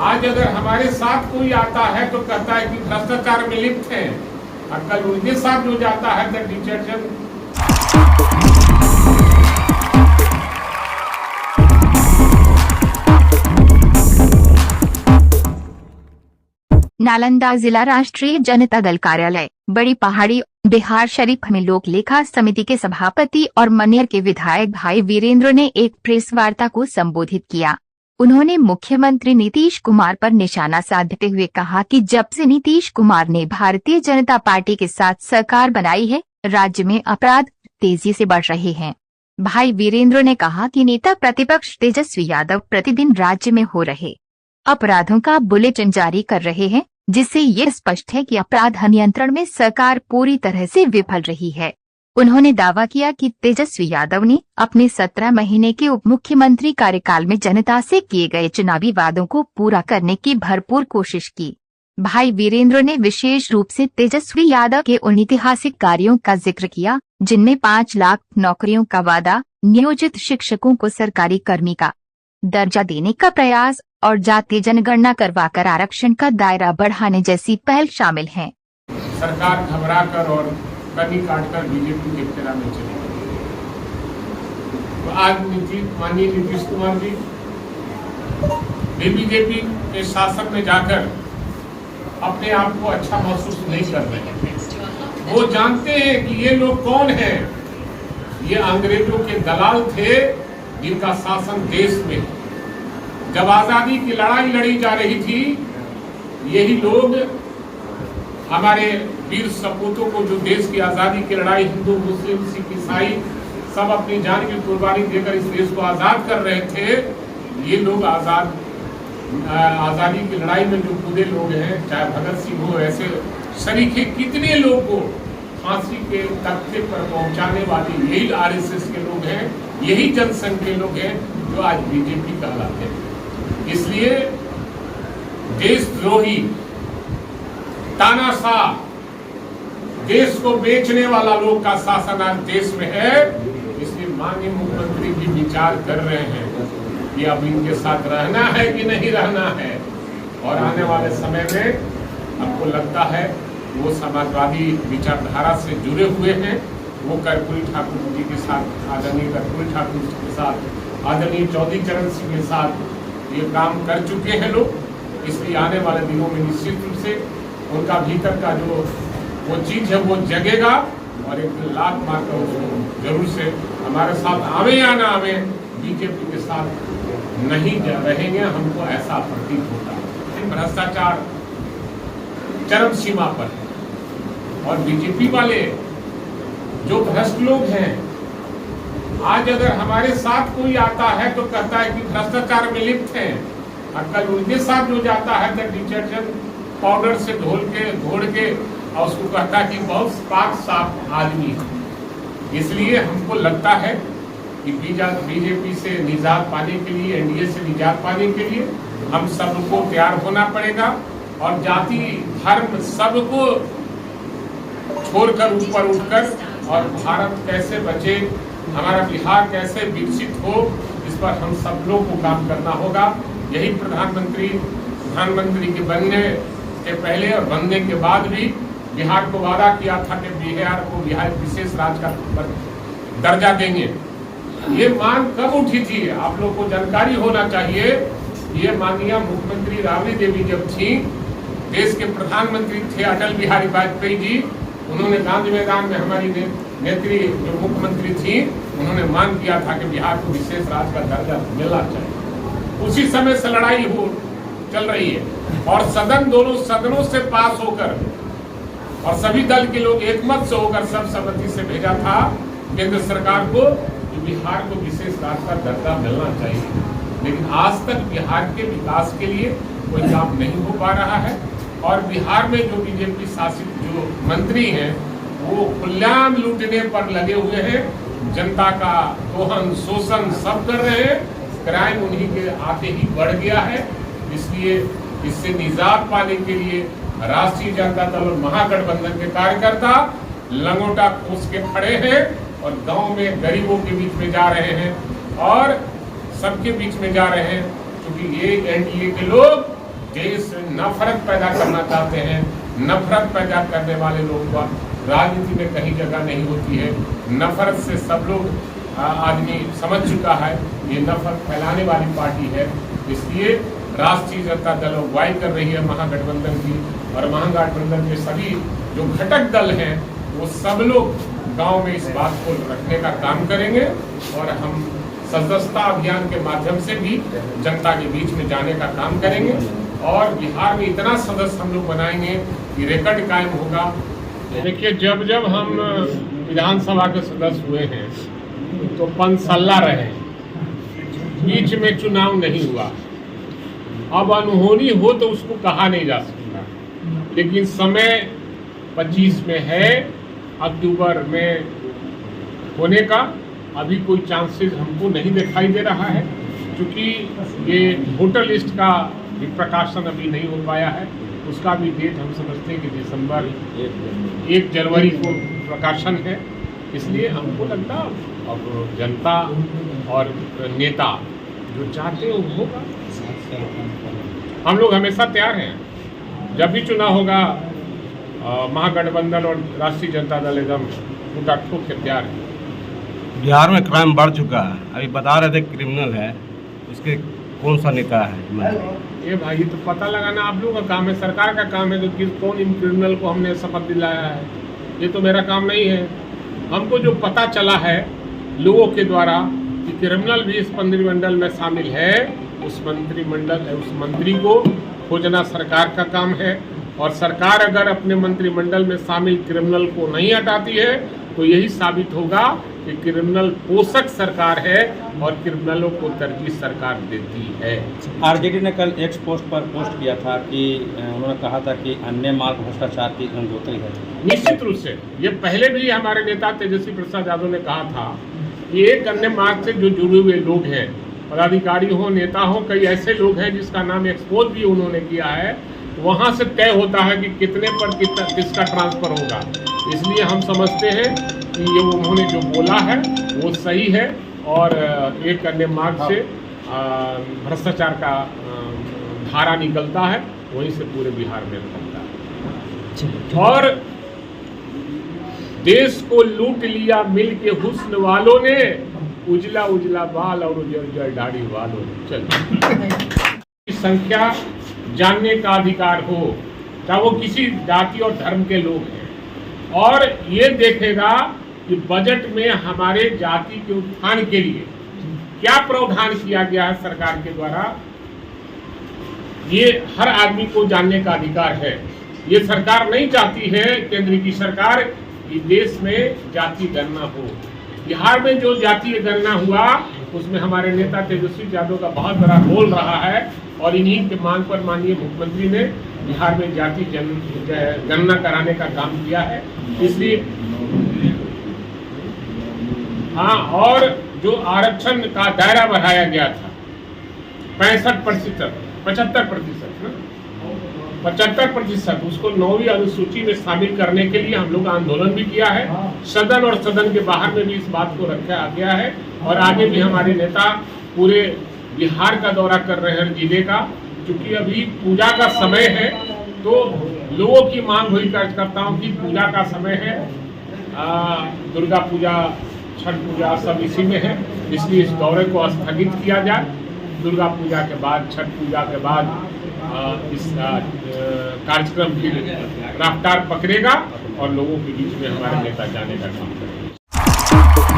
आज अगर हमारे साथ कोई आता है तो कहता है कि भ्रष्टाचार में लिप्त हैं, और कल उनके साथ जो जाता है तो डिटर्जेंट। नालंदा जिला राष्ट्रीय जनता दल कार्यालय बड़ी पहाड़ी बिहार शरीफ में लोक लेखा समिति के सभापति और मनेर के विधायक भाई वीरेंद्र ने एक प्रेस वार्ता को संबोधित किया। उन्होंने मुख्यमंत्री नीतीश कुमार पर निशाना साधते हुए कहा कि जब से नीतीश कुमार ने भारतीय जनता पार्टी के साथ सरकार बनाई है, राज्य में अपराध तेजी से बढ़ रहे हैं। भाई वीरेंद्र ने कहा कि नेता प्रतिपक्ष तेजस्वी यादव प्रतिदिन राज्य में हो रहे अपराधों का बुलेटिन जारी कर रहे हैं, जिससे ये स्पष्ट है कि अपराध नियंत्रण में सरकार पूरी तरह से विफल रही है। उन्होंने दावा किया कि तेजस्वी यादव ने अपने 17 महीने के उप मुख्यमंत्री कार्यकाल में जनता से किए गए चुनावी वादों को पूरा करने की भरपूर कोशिश की। भाई वीरेंद्र ने विशेष रूप से तेजस्वी यादव के उन ऐतिहासिक कार्यों का जिक्र किया, जिनमें 5 लाख नौकरियों का वादा, नियोजित शिक्षकों को सरकारी कर्मी का दर्जा देने का प्रयास और जातीय जनगणना करवाकर आरक्षण का दायरा बढ़ाने जैसी पहल शामिल हैं। सरकार घबराकर और कनी काटकर बीजेपी के फेरा में चली गई। तो आज माननीय नीतीश कुमार जी बीजेपी के शासन में जाकर अपने आप को अच्छा महसूस नहीं कर रहे हैं। वो जानते हैं कि ये लोग कौन हैं। ये अंग्रेजों के दलाल थे जिनका शासन देश में। जब आजादी की लड़ाई लड़ी जा रही थी, यही लोग हमारे वीर सपूतों को, जो देश की आजादी की लड़ाई हिंदू मुस्लिम सिख ईसाई सब अपनी जान की कुर्बानी देकर इस देश को आजाद कर रहे थे, ये लोग आजादी की लड़ाई में जो कूदे लोग हैं, चाहे भगत सिंह हो, ऐसे सरीखे कितने लोग को फांसी के तख्ते पर पहुंचाने वाले यही आरएसएस के लोग हैं, यही जनसंघ के लोग हैं जो आज बीजेपी कहलाते हैं। इसलिए देशद्रोही, तानाशाह, देश को बेचने वाला लोग का शासन आज देश में है। इसलिए माननीय मुख्यमंत्री भी विचार कर रहे हैं कि अब इनके साथ रहना है कि नहीं रहना है। और आने वाले समय में आपको लगता है वो समाजवादी विचारधारा से जुड़े हुए हैं। वो कर्पूरी ठाकुर जी के साथ, आदरणीय कर्पूरी ठाकुर जी के साथ, आदरणीय चौधरी चरण सिंह के साथ ये काम कर चुके हैं लोग। इसलिए आने वाले दिनों में निश्चित रूप से उनका भीतर का जो वो चीज है वो जगेगा और एक लात मारकर उसको जरूर से हमारे साथ आवे या ना आवे, बीजेपी के साथ नहीं रहेंगे, हमको ऐसा प्रतीत होता है। भ्रष्टाचार चरम सीमा पर है और बीजेपी वाले जो भ्रष्ट लोग हैं, आज अगर हमारे साथ कोई आता है तो कहता है कि भ्रष्टाचार में लिप्त हैं, और कल उनके साथ जो जाता है तो डिटर्जेंट पाउडर से घोड़ के और उसको कहता है कि बहुत पाक साफ आदमी है। इसलिए हमको लगता है कि बीजेपी से निजात पाने के लिए, एनडीए से निजात पाने के लिए हम सबको तैयार होना पड़ेगा और जाति धर्म सबको छोड़कर ऊपर उठकर और भारत कैसे बचे, हमारा बिहार कैसे विकसित हो, इस पर हम सब लोग को काम करना होगा। यही प्रधानमंत्री के बनने के पहले और बनने के बाद भी बिहार को वादा किया था कि बिहार विशेष राज्य का दर्जा देंगे। ये मांग कब उठी थी, आप लोग को जानकारी होना चाहिए। ये माननीय मुख्यमंत्री राबड़ी देवी जब थी, देश के प्रधानमंत्री थे अटल बिहारी वाजपेयी जी, उन्होंने गांधी मैदान में हमारी नेत्री जो मुख्यमंत्री थी, उन्होंने मांग किया था कि बिहार को विशेष राज्य का दर्जा मिलना चाहिए। उसी समय से लड़ाई चल रही है और दोनों सदनों से पास होकर और सभी दल के लोग एकमत से होकर सर्वसम्मति से भेजा था केंद्र सरकार को कि बिहार को विशेष राज्य का दर्जा मिलना चाहिए। लेकिन आज तक बिहार के विकास के लिए कोई काम नहीं हो पा रहा है और बिहार में जो बीजेपी शासित जो मंत्री हैं वो खुलेआम लूटने पर लगे हुए हैं, जनता का दोहन शोषण सब कर रहे हैं, क्राइम उन्हीं के आते ही बढ़ गया है। इसलिए इससे निजात पाने के लिए राष्ट्रीय जनता दल और महागठबंधन के कार्यकर्ता लंगोटा खोस के खड़े हैं और गांव में गरीबों के बीच में जा रहे हैं और सबके बीच में जा रहे हैं, क्योंकि ये एनडीए के लोग देश में नफरत पैदा करना चाहते हैं, नफरत पैदा करने वाले लोगों का राजनीति में कहीं जगह नहीं होती है। नफरत से सब लोग आदमी समझ चुका है, ये नफरत फैलाने वाली पार्टी है। इसलिए राष्ट्रीय जनता दल अगुवाई कर रही है महागठबंधन की, और महागठबंधन के सभी जो घटक दल हैं वो सब लोग गांव में इस बात को रखने का काम करेंगे, और हम सदस्यता अभियान के माध्यम से भी जनता के बीच में जाने का काम करेंगे, और बिहार में इतना सदस्य हम लोग बनाएंगे कि रिकॉर्ड कायम होगा। देखिए, जब जब हम विधानसभा के सदस्य हुए हैं तो 5 साल रहे, बीच में चुनाव नहीं हुआ। अब अनहोनी हो तो उसको कहा नहीं जा सकता, लेकिन समय 25 में है, अक्टूबर में होने का अभी कोई चांसेस हमको नहीं दिखाई दे रहा है, क्योंकि ये वोटर लिस्ट का भी प्रकाशन अभी नहीं हो पाया है। उसका भी डेट हम समझते हैं कि दिसंबर 1 जनवरी को प्रकाशन है। इसलिए हमको लगता अब जनता और नेता जो चाहते हैं वो होगा। हम लोग हमेशा तैयार हैं, जब भी चुनाव होगा महागठबंधन और राष्ट्रीय जनता दल एकदम टूटा ठोक के तैयार है। बिहार में क्राइम बढ़ चुका है, अभी बता रहे थे क्रिमिनल है, उसके कौन सा नेता है? ये भाई, ये तो पता लगाना आप लोगों का काम है, सरकार का काम है कि कौन इन क्रिमिनल को हमने शपथ दिलाया है। ये तो मेरा काम नहीं है। हमको जो पता चला है लोगों के द्वारा कि क्रिमिनल भी इस मंत्रिमंडल में शामिल है, उस मंत्री को खोजना सरकार का काम है। और सरकार अगर अपने मंत्रिमंडल में शामिल क्रिमिनल को नहीं हटाती है तो यही साबित होगा कि क्रिमिनल पोषक सरकार है और क्रिमिनलों को तरजीह सरकार देती है। आरजेडी ने कल एक्स पोस्ट पर पोस्ट किया था कि उन्होंने कहा था कि अन्य मार्ग भ्रष्टाचार की गंगोत्री है। निश्चित रूप से ये पहले भी हमारे नेता तेजस्वी प्रसाद यादव ने कहा था कि एक अन्य मार्ग से जो जुड़े हुए लोग हैं, पदाधिकारी हो, नेता हो, कई ऐसे लोग हैं जिसका नाम एक्सपोज भी उन्होंने किया है, वहाँ से तय होता है कि कितने पर किसका ट्रांसफर होगा। इसलिए हम समझते हैं कि ये उन्होंने जो बोला है वो सही है, और एक अन्य मार्ग से भ्रष्टाचार का धारा निकलता है, वहीं से पूरे बिहार में निकलता है। और देश को लूट लिया मिल के हुस्न वालों ने, उजला उजला बाल और उजल दाढ़ी वालों ने। चल संख्या जानने का अधिकार हो, चाहे वो किसी जाति और धर्म के लोग हैं, और ये देखेगा कि बजट में हमारे जाति के उत्थान के लिए क्या प्रावधान किया गया है सरकार के द्वारा। ये हर आदमी को जानने का अधिकार है। ये सरकार नहीं चाहती है, केंद्र की सरकार, कि देश में जाति गणना हो। बिहार में जो जातीय गणना हुआ उसमें हमारे नेता तेजस्वी यादव का बहुत बड़ा रोल रहा है, और इन्हीं के मांग पर माननीय मुख्यमंत्री ने बिहार में जाति गणना कराने का काम किया है। इसलिए हाँ, और जो आरक्षण का दायरा बढ़ाया गया था 65%, 75%, उसको 9वीं अनुसूची में शामिल करने के लिए हम लोग आंदोलन भी किया है। सदन और सदन के बाहर में भी इस बात को रखा गया है, और आगे भी हमारे नेता पूरे बिहार का दौरा कर रहे हैं जिले का, क्योंकि अभी पूजा का समय है, तो लोगों की मांग हुई कार्यकर्ताओं की, पूजा का समय है, दुर्गा पूजा, छठ पूजा सब इसी में है। इसलिए इस दौरे को स्थगित किया जाए। दुर्गा पूजा के बाद, छठ पूजा के बाद इस कार्यक्रम की रफ्तार पकड़ेगा और लोगों के बीच में हमारे नेता जाने का काम करेंगे।